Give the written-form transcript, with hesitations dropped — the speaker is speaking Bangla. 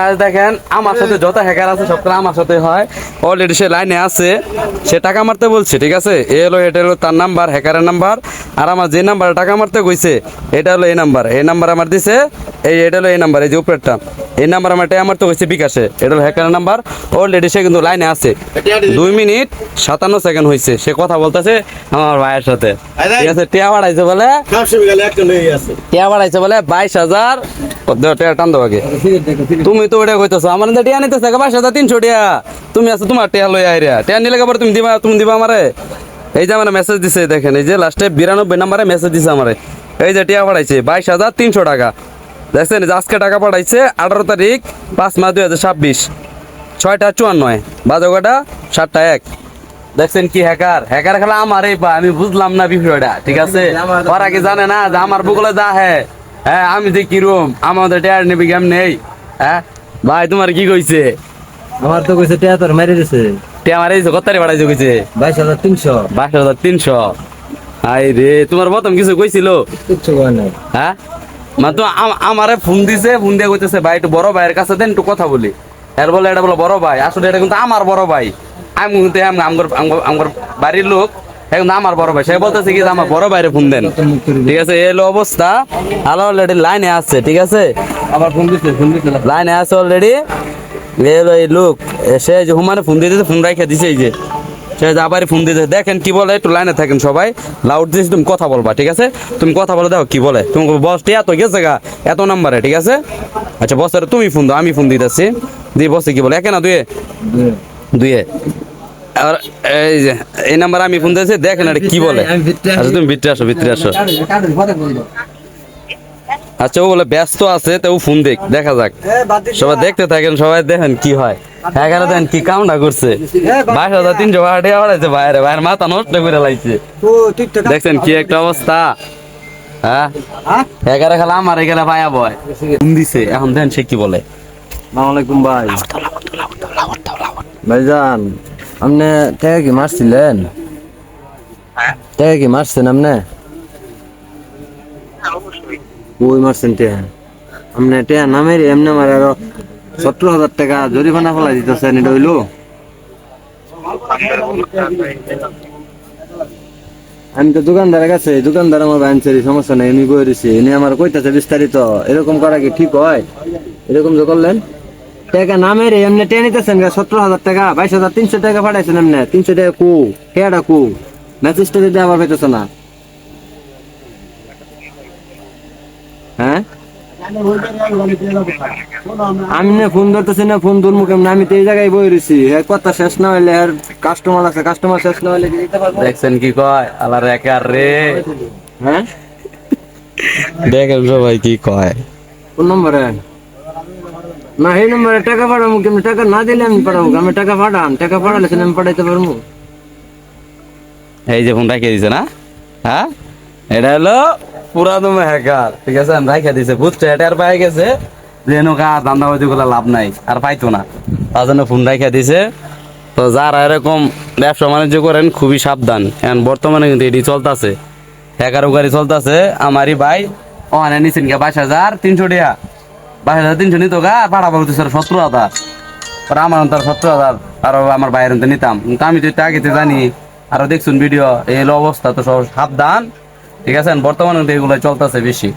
গাইস দেখেন আমার সাথে যত হ্যাকার আছে সব আমার সাথে হয়। অলরেডি সে লাইনে আছে, সে টাকা মারতে বলছে, ঠিক আছে। এটা হলো তার নাম্বার, হ্যাকারের নাম্বার। আর আমার যে নাম্বারে টাকা মারতে কইছে এটা হলো এই নাম্বার। এই নাম্বার আমার দিছে, এটা হলো এই নাম্বার, এই যে উপরেরটা। এই নাম্বার আমার টাকা মারতে কইছে বিকাশে, এটা হলো হ্যাকারের নাম্বার। অলরেডি সে কিন্তু লাইনে আছে, 2 মিনিট 57 সেকেন্ড হয়েছে, সে কথা বলতেছে আমার ভাইয়ের সাথে, ঠিক আছে। টিয়া বাড়াইছে বলে, টিয়া বাড়াইছে বলে 22,000 টিয়া টান দেবো আগে। তুমি তো ওটা কইতেছো আমার টিয়া নিতেছে 22,300 টিয়া। তুমি আছো তোমার টিয়া লই আইরা, টিয়া নিলে পরে তুমি দিবা আমারে। এই যে আমার মেসেজ দিছে দেখেন, এই যে লাস্টে 92 নাম্বারে মেসেজ দিছে আমারে। এই যে টিয়া পাঠাইছে 22,300 টাকা, দেখছেন। আজকে টাকা পাঠাইছে 18 তারিখ 5 মাস 2026, 6টা 54 বাজে কটা 7টা 1। দেখছেন কি হ্যাকার, হ্যাকার খেলা আমার এই পা, আমি বুঝলাম না বিষয়টা, ঠিক আছে। ওরা কি জানে না যে আমার বুকলে যা হ্যাঁ হ্যাঁ আমি যে কিরম আমাদের টিয়ার নেবি গেম নেই। হ্যাঁ ভাই তোমার কি কইছে? আমার তো কইছে টিয়া তোর মেরে দিছে। টিয়া মারাইছে কত তারিখ পাঠাইছে কইছে 22,300। 22,300। আই রে তোমার প্রথম কিছু কইছিল? কিচ্ছু কয় নাই। হ্যাঁ মানে তো আমারে ফোন দিছে, ফোন দিয়ে কইতেছে ভাই একটু বড় ভাইয়ের কাছে দেন একটু কথা বলি। এর বলে এটা বলো বড় ভাই, আসলে এটা কিন্তু আমার বড় ভাই। আমি কিন্তু আমার বাড়ির লোক, এখন আমার বড় ভাই। সে বলতেছে কি আমার বড় ভাইরে ফোন দেন, ঠিক আছে। এলো অবস্থা। হ্যালো অলরেডি লাইনে আছে, ঠিক আছে। আবার ফোন দিছে লাইনে আছে অলরেডি। এলো এই লোক, সে যে হুমানে ফোন দিতেছে, ফোন রাইখা দিছে। এই যে সে আবার ফোন দিতে, দেখেন কি বলে। একটু লাইনে থাকেন সবাই, লাউড দিয়েছি, তুমি কথা বলবা, ঠিক আছে। তুমি কথা বলে দেখো কি বলে। তুমি বস টিয়া তো গেছে গা এত নাম্বারে, ঠিক আছে। আচ্ছা বসের তুমি ফোন দাও, আমি ফোন দিতেছি। দিয়ে বসে কি বলে, একে না দুয়ে। আর এই যে এই নাম্বার আমি ফোন দিয়েছি, দেখেন এটা কি বলে। আচ্ছা তুমি ভিতরে আসো, ভিতরে আসো। আচ্ছা ও বলে ব্যস্ত আছে, তো ও ফোন দেখা যাক। সবাই দেখতে থাকেন, সবাই দেখেন কি হয়। এখানে দেখেন কি কামটা করছে, 22,300 টাকা বাড়াইছে বাইরে, বাইরের মাথা নষ্ট করে লাইছে। দেখছেন কি একটা অবস্থা। হ্যাঁ এগারে খেলা আমার এখানে ভাইয়া বয় ফোন দিছে, এখন দেখেন সে কি বলে। আসসালামু আলাইকুম ভাই। ভাইজান আপনি টাকা কি মারছিলেন? টাকা কি মারছেন আপনি? ওই মারছেন টাকা? আপনি টাকা না মেরে এমনি মারে আরো 17,000 টাকা জরিমানা ফেলাই দিতেছেন, এটা হইলো? আমি তো দোকানদারের কাছে, দোকানদার আমার আনসারি সমস্যা নেই, আমি বই রয়েছি, এনে আমার কইতাছে বিস্তারিত। এরকম করা কি ঠিক হয়? এরকম যে করলেন টাকা না মেরে এমনি টেনে নিতেছেন 17,000 টাকা, 22,300 টাকা পাঠাইছেন এমনি। 300 টাকা কু টাকাটা কু মেসেজটা দিতে আবার পাইতেছে না। হ্যাঁ আমি না ফোন ধরতেছি না, ফোন ধরবো কেমন? আমি তো এই জায়গায় বই রয়েছি, কথা শেষ না হইলে আর কাস্টমার আছে, কাস্টমার শেষ না হইলে দিতে পারবো। দেখছেন কি কয় আলার একার রে। হ্যাঁ দেখেন সবাই কি কয়। কোন নম্বরে? না এই নম্বরে টাকা পাঠাবো কেমন? টাকা না দিলে আমি পাঠাবো, আমি টাকা পাঠান, টাকা পাঠালে আমি পাঠাইতে পারবো। এই যে ফোন রাখিয়ে দিছে না, হ্যাঁ এটা হলো পুরাতন হ্যাকার, ঠিক আছে। রাখিয়ে দিছে, বুঝছে এটা আর পাই গেছে যে নৌকা ধান্দাবাজি গুলো লাভ নাই, আর পাইতো না, তার জন্য ফোন রাখিয়ে দিছে। তো যারা এরকম ব্যবসা বাণিজ্য করেন খুবই সাবধান। এখন বর্তমানে কিন্তু এটি চলতেছে, হ্যাকার উগারি চলতেছে। আমারই ভাই ওখানে নিচ্ছেন গা 22,300 টাকা, 22,300 নিত গা, ভাড়া বলতে 17,000। আমার তার 17,000 আরো আমার বাইরে নিতাম, কিন্তু আমি তো এটা আগে জানি। আরো দেখছুন ভিডিও, এই অবস্থা। তো সব সাবধান, ঠিক আছে। বর্তমানে এগুলো চলতেছে বেশি।